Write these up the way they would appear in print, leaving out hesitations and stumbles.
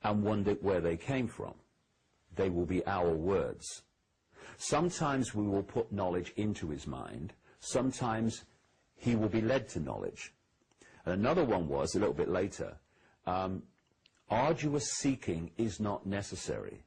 and wonder where they came from. They will be our words. Sometimes we will put knowledge into his mind. Sometimes he will be led to knowledge. And another one was, a little bit later, arduous seeking is not necessary.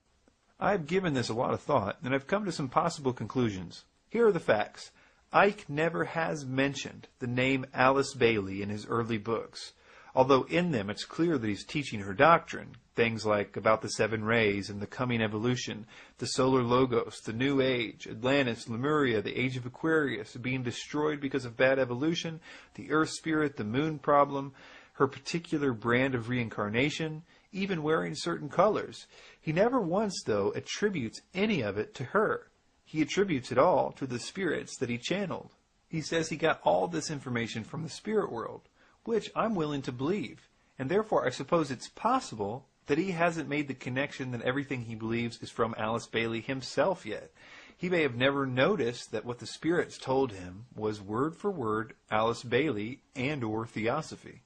I've given this a lot of thought, and I've come to some possible conclusions. Here are the facts. Icke never has mentioned the name Alice Bailey in his early books, although in them it's clear that he's teaching her doctrine, things like about the seven rays and the coming evolution, the solar logos, the new age, Atlantis, Lemuria, the age of Aquarius, being destroyed because of bad evolution, the earth spirit, the moon problem, her particular brand of reincarnation, even wearing certain colors. He never once, though, attributes any of it to her. He attributes it all to the spirits that he channeled. He says he got all this information from the spirit world, which I'm willing to believe, and therefore I suppose it's possible that he hasn't made the connection that everything he believes is from Alice Bailey himself yet. He may have never noticed that what the spirits told him was word for word Alice Bailey and or theosophy.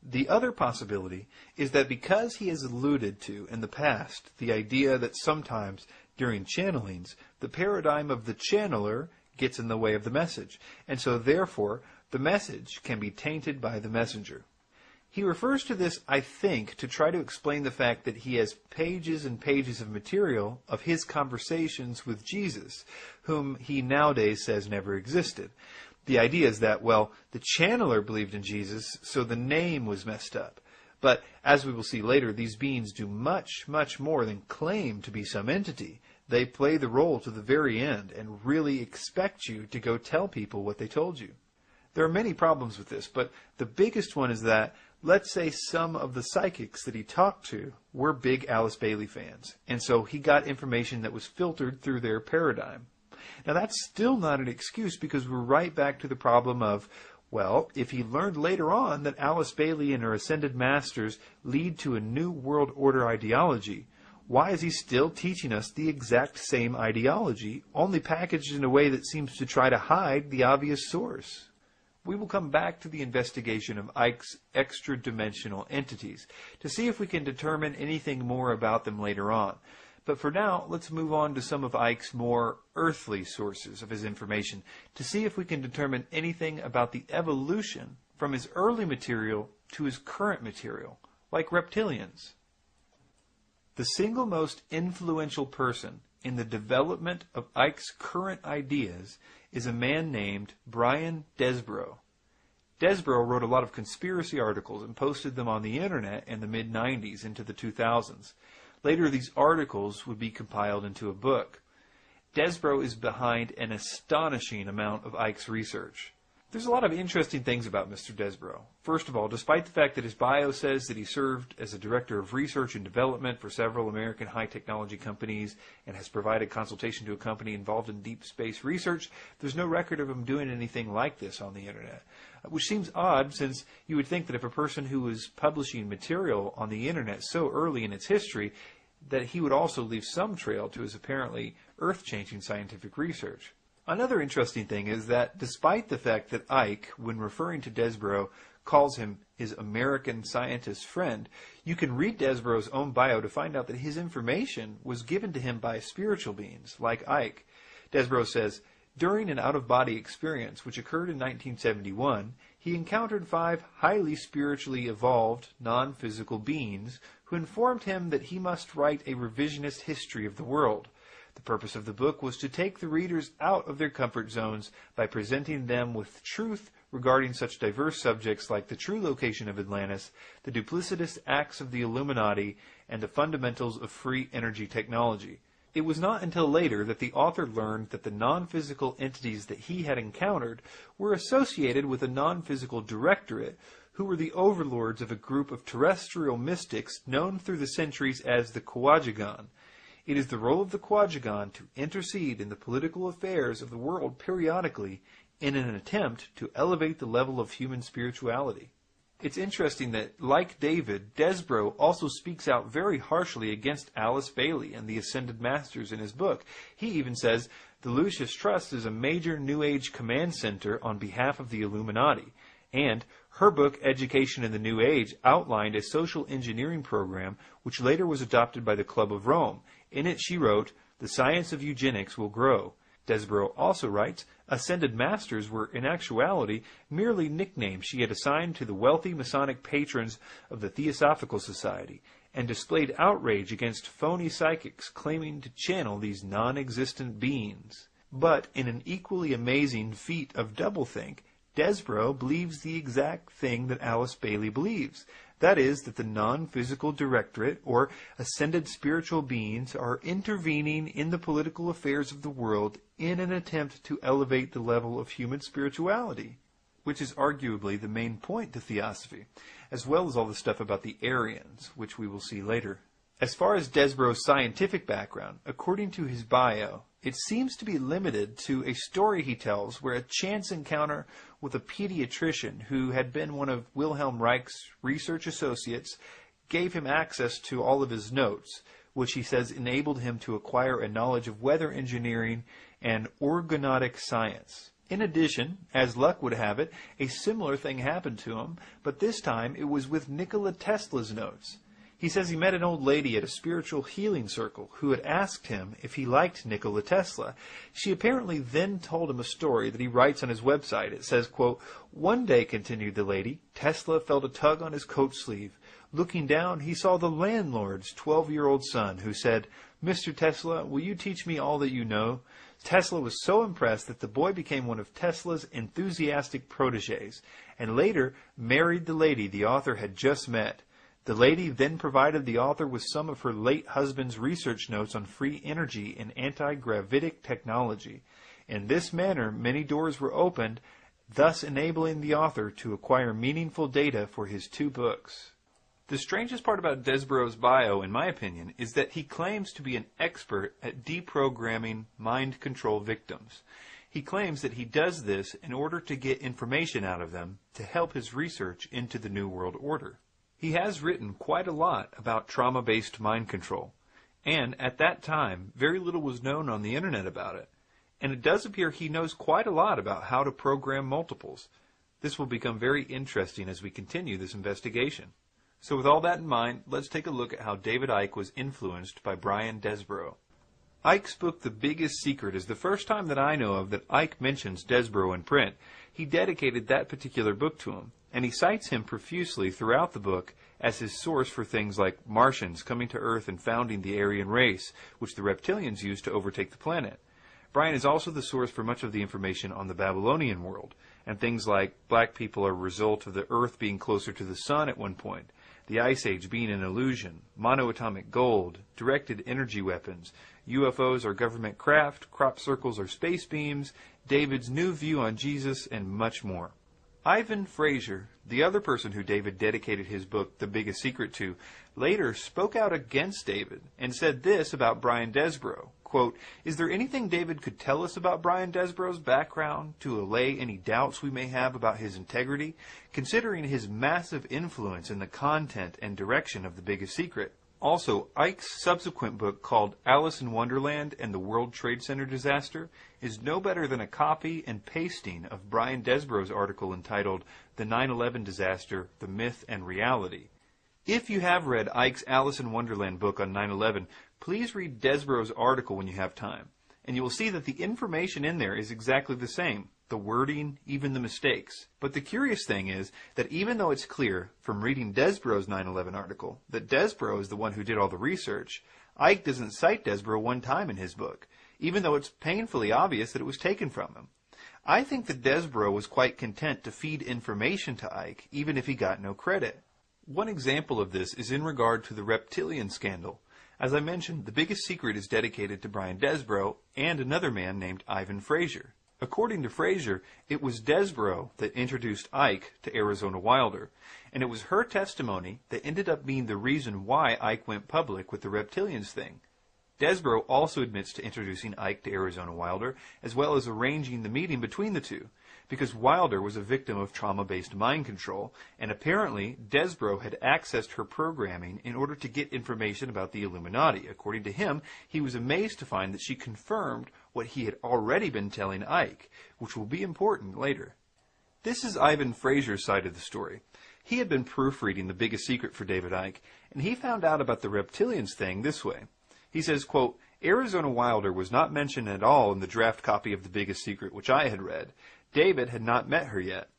The other possibility is that because he has alluded to in the past the idea that sometimes during channelings the paradigm of the channeler gets in the way of the message, and so therefore the message can be tainted by the messenger. He refers to this, I think, to try to explain the fact that he has pages and pages of material of his conversations with Jesus, whom he nowadays says never existed. The idea is that, well, the channeler believed in Jesus, so the name was messed up. But, as we will see later, these beings do much, much more than claim to be some entity. They play the role to the very end and really expect you to go tell people what they told you. There are many problems with this, but the biggest one is that, let's say some of the psychics that he talked to were big Alice Bailey fans, and so he got information that was filtered through their paradigm. Now that's still not an excuse, because we're right back to the problem of, well, if he learned later on that Alice Bailey and her ascended masters lead to a new world order ideology, why is he still teaching us the exact same ideology, only packaged in a way that seems to try to hide the obvious source? We will come back to the investigation of Icke's extra-dimensional entities to see if we can determine anything more about them later on. But for now, let's move on to some of Icke's more earthly sources of his information to see if we can determine anything about the evolution from his early material to his current material, like reptilians. The single most influential person in the development of Icke's current ideas is a man named Brian Desborough. Desborough wrote a lot of conspiracy articles and posted them on the internet in the mid-90s into the 2000s. Later, these articles would be compiled into a book. Desborough is behind an astonishing amount of Icke's research. There's a lot of interesting things about Mr. Desborough. First of all, despite the fact that his bio says that he served as a director of research and development for several American high-technology companies and has provided consultation to a company involved in deep space research, there's no record of him doing anything like this on the internet, which seems odd, since you would think that if a person who was publishing material on the internet so early in its history, that he would also leave some trail to his apparently earth-changing scientific research. Another interesting thing is that despite the fact that Icke, when referring to Desborough, calls him his American scientist friend, you can read Desborough's own bio to find out that his information was given to him by spiritual beings, like Icke. Desborough says, during an out-of-body experience which occurred in 1971, he encountered 5 highly spiritually evolved, non-physical beings who informed him that he must write a revisionist history of the world. The purpose of the book was to take the readers out of their comfort zones by presenting them with truth regarding such diverse subjects like the true location of Atlantis, the duplicitous acts of the Illuminati, and the fundamentals of free energy technology. It was not until later that the author learned that the non-physical entities that he had encountered were associated with a non-physical directorate who were the overlords of a group of terrestrial mystics known through the centuries as the Quadragan. It is the role of the Quadragan to intercede in the political affairs of the world periodically in an attempt to elevate the level of human spirituality. It's interesting that, like David, Desborough also speaks out very harshly against Alice Bailey and the Ascended Masters in his book. He even says the Lucius Trust is a major New Age command center on behalf of the Illuminati, and Her book, Education in the New Age, outlined a social engineering program which later was adopted by the Club of Rome. In it she wrote, "The science of eugenics will grow." Desborough also writes, ascended masters were in actuality merely nicknames she had assigned to the wealthy Masonic patrons of the Theosophical Society, and displayed outrage against phony psychics claiming to channel these non-existent beings. But in an equally amazing feat of doublethink, Desborough believes the exact thing that Alice Bailey believes. That is, that the non-physical directorate, or ascended spiritual beings, are intervening in the political affairs of the world in an attempt to elevate the level of human spirituality, which is arguably the main point to theosophy, as well as all the stuff about the Aryans, which we will see later. As far as Desborough's scientific background, according to his bio, it seems to be limited to a story he tells where a chance encounter with a pediatrician who had been one of Wilhelm Reich's research associates gave him access to all of his notes, which he says enabled him to acquire a knowledge of weather engineering and orgonautic science. In addition, as luck would have it, a similar thing happened to him, but this time it was with Nikola Tesla's notes. He says he met an old lady at a spiritual healing circle who had asked him if he liked Nikola Tesla. She apparently then told him a story that he writes on his website. It says, quote, "One day," continued the lady, "Tesla felt a tug on his coat sleeve. Looking down, he saw the landlord's 12-year-old son, who said, 'Mr. Tesla, will you teach me all that you know?' Tesla was so impressed that the boy became one of Tesla's enthusiastic protégés, and later married the lady the author had just met. The lady then provided the author with some of her late husband's research notes on free energy and anti-gravitic technology. In this manner, many doors were opened, thus enabling the author to acquire meaningful data for his 2 books." The strangest part about Desborough's bio, in my opinion, is that he claims to be an expert at deprogramming mind control victims. He claims that he does this in order to get information out of them to help his research into the New World Order. He has written quite a lot about trauma-based mind control, and at that time, very little was known on the internet about it, and it does appear he knows quite a lot about how to program multiples. This will become very interesting as we continue this investigation. So with all that in mind, let's take a look at how David Icke was influenced by Brian Desborough. Icke's book, The Biggest Secret, is the first time that I know of that Icke mentions Desborough in print. He dedicated that particular book to him, and he cites him profusely throughout the book as his source for things like Martians coming to Earth and founding the Aryan race, which the reptilians used to overtake the planet. Brian is also the source for much of the information on the Babylonian world, and things like black people are a result of the Earth being closer to the sun at one point, the Ice Age being an illusion, monoatomic gold, directed energy weapons, UFOs are government craft, crop circles are space beams, David's new view on Jesus, and much more. Ivan Fraser, the other person who David dedicated his book, The Biggest Secret, to, later spoke out against David and said this about Brian Desborough, quote, "Is there anything David could tell us about Brian Desborough's background to allay any doubts we may have about his integrity, considering his massive influence in the content and direction of The Biggest Secret?" Also, Icke's subsequent book called Alice in Wonderland and the World Trade Center Disaster is no better than a copy and pasting of Brian Desborough's article entitled The 9/11 Disaster, the Myth and Reality. If you have read Icke's Alice in Wonderland book on 9/11, please read Desborough's article when you have time, and you will see that the information in there is exactly the same, the wording, even the mistakes. But the curious thing is that even though it's clear from reading Desborough's 9/11 article that Desborough is the one who did all the research, Icke doesn't cite Desborough one time in his book, even though it's painfully obvious that it was taken from him. I think that Desborough was quite content to feed information to Icke, even if he got no credit. One example of this is in regard to the reptilian scandal. As I mentioned, The Biggest Secret is dedicated to Brian Desborough and another man named Ivan Fraser. According to Fraser, it was Desborough that introduced Icke to Arizona Wilder, and it was her testimony that ended up being the reason why Icke went public with the reptilians thing. Desborough also admits to introducing Icke to Arizona Wilder, as well as arranging the meeting between the two, because Wilder was a victim of trauma-based mind control, and apparently Desborough had accessed her programming in order to get information about the Illuminati. According to him, he was amazed to find that she confirmed what he had already been telling Icke, which will be important later. This is Ivan Fraser's side of the story. He had been proofreading The Biggest Secret for David Icke, and he found out about the reptilians thing this way. He says, quote, Arizona Wilder was not mentioned at all in the draft copy of The Biggest Secret which I had read. David had not met her yet.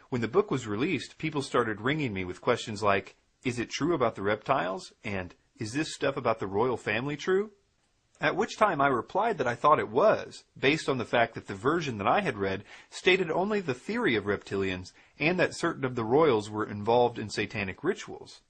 When the book was released, people started ringing me with questions like, is it true about the reptiles? And is this stuff about the royal family true? At which time I replied that I thought it was, based on the fact that the version that I had read stated only the theory of reptilians and that certain of the royals were involved in satanic rituals.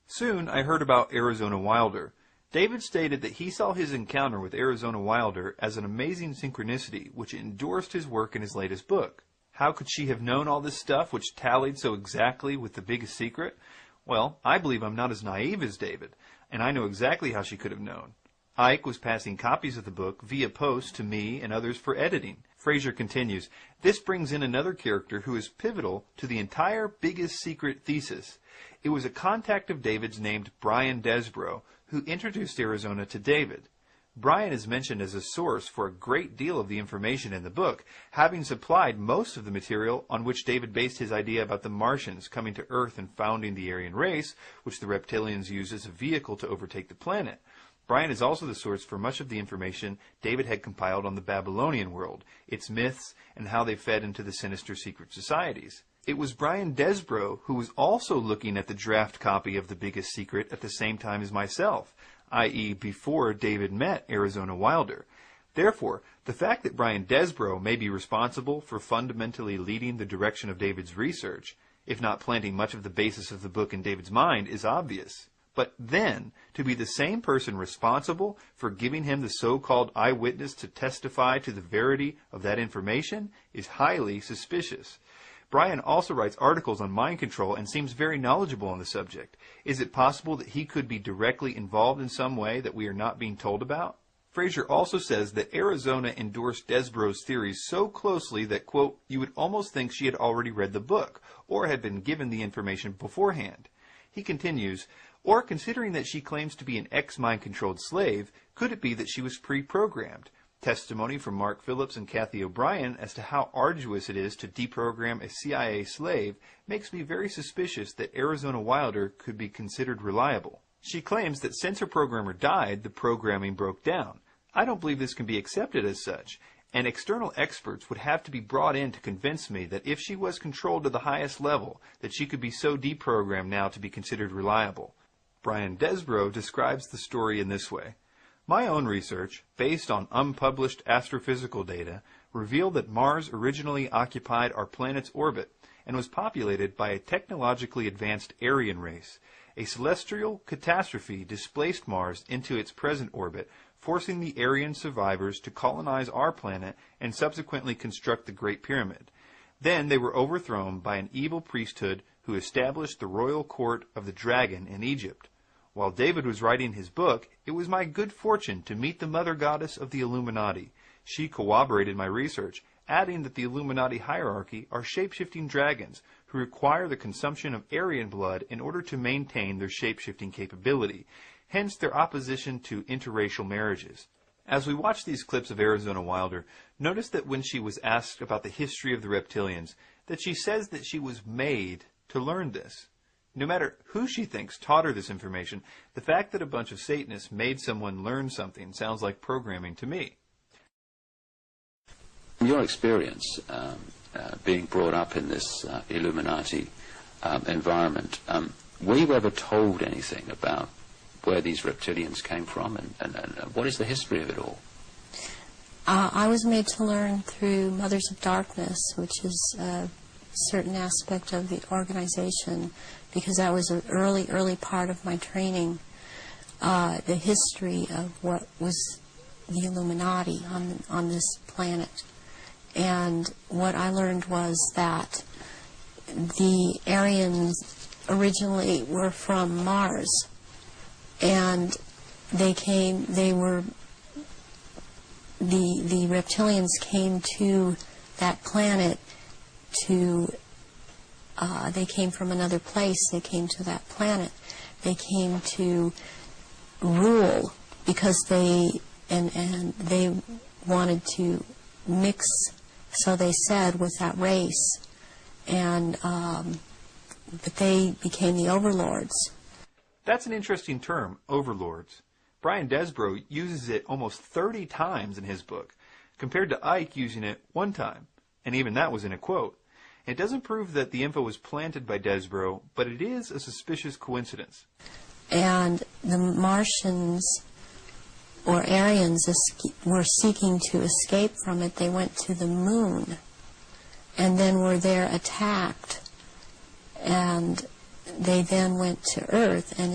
Soon I heard about Arizona Wilder. David stated that he saw his encounter with Arizona Wilder as an amazing synchronicity which endorsed his work in his latest book. How could she have known all this stuff which tallied so exactly with The Biggest Secret? Well, I believe I'm not as naive as David, and I know exactly how she could have known. Icke was passing copies of the book via post to me and others for editing. Fraser continues, this brings in another character who is pivotal to the entire Biggest Secret thesis. It was a contact of David's named Brian Desbrow, who introduced Arizona to David. Brian is mentioned as a source for a great deal of the information in the book, having supplied most of the material on which David based his idea about the Martians coming to Earth and founding the Aryan race, which the reptilians used as a vehicle to overtake the planet. Brian is also the source for much of the information David had compiled on the Babylonian world, its myths, and how they fed into the sinister secret societies. It was Brian Desbrow who was also looking at the draft copy of The Biggest Secret at the same time as myself, i.e. before David met Arizona Wilder. Therefore, the fact that Brian Desbrow may be responsible for fundamentally leading the direction of David's research, if not planting much of the basis of the book in David's mind, is obvious. But then, to be the same person responsible for giving him the so-called eyewitness to testify to the verity of that information is highly suspicious. Brian also writes articles on mind control and seems very knowledgeable on the subject. Is it possible that he could be directly involved in some way that we are not being told about? Fraser also says that Arizona endorsed Desbrow's theories so closely that, quote, you would almost think she had already read the book or had been given the information beforehand. He continues, or considering that she claims to be an ex-mind-controlled slave, could it be that she was pre-programmed? Testimony from Mark Phillips and Kathy O'Brien as to how arduous it is to deprogram a CIA slave makes me very suspicious that Arizona Wilder could be considered reliable. She claims that since her programmer died, the programming broke down. I don't believe this can be accepted as such, and external experts would have to be brought in to convince me that if she was controlled to the highest level, that she could be so deprogrammed now to be considered reliable. Brian Desbrow describes the story in this way. My own research, based on unpublished astrophysical data, revealed that Mars originally occupied our planet's orbit and was populated by a technologically advanced Aryan race. A celestial catastrophe displaced Mars into its present orbit, forcing the Aryan survivors to colonize our planet and subsequently construct the Great Pyramid. Then they were overthrown by an evil priesthood who established the royal court of the dragon in Egypt. While David was writing his book, it was my good fortune to meet the mother goddess of the Illuminati. She corroborated my research, adding that the Illuminati hierarchy are shape-shifting dragons who require the consumption of Aryan blood in order to maintain their shape-shifting capability, hence their opposition to interracial marriages. As we watch these clips of Arizona Wilder, notice that when she was asked about the history of the reptilians, that she says that she was made to learn this. No matter who she thinks taught her this information, the fact that a bunch of Satanists made someone learn something sounds like programming to me. In your experience, being brought up in this Illuminati environment, were you ever told anything about where these reptilians came from and what is the history of it all? I was made to learn through Mothers of Darkness, which is a certain aspect of the organization, because that was an early part of my training, the history of what was the Illuminati on this planet. And what I learned was that the Aryans originally were from Mars, and the reptilians came to that planet they came from another place. They came to that planet. They came to rule because they wanted to mix, so they said, with that race. and but they became the overlords. That's an interesting term, overlords. Brian Desborough uses it almost 30 times in his book, compared to Icke using it one time, and even that was in a quote. It doesn't prove that the info was planted by Desborough, but it is a suspicious coincidence. And the Martians or Aryans were seeking to escape from it. They went to the moon and then were there attacked, and they then went to Earth and